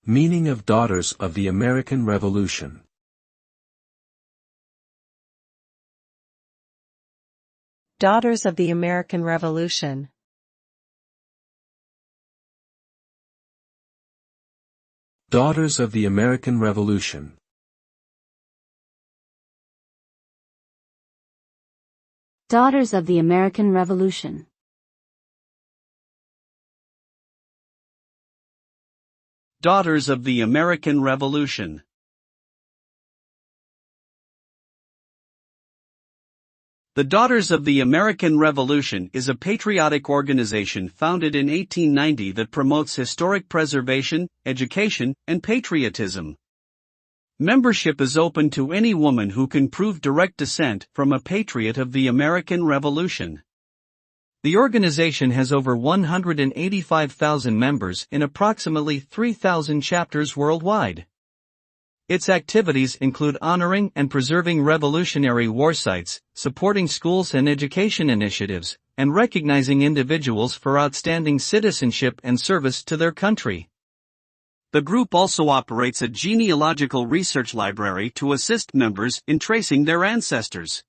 Meaning of Daughters of the American Revolution. Daughters of the American Revolution. Daughters of the American Revolution. Daughters of the American Revolution. Daughters of the American Revolution. The Daughters of the American Revolution is a patriotic organization founded in 1890 that promotes historic preservation, education, and patriotism. Membership is open to any woman who can prove direct descent from a patriot of the American Revolution. The organization has over 185,000 members in approximately 3,000 chapters worldwide. Its activities include honoring and preserving Revolutionary War sites, supporting schools and education initiatives, and recognizing individuals for outstanding citizenship and service to their country. The group also operates a genealogical research library to assist members in tracing their ancestors.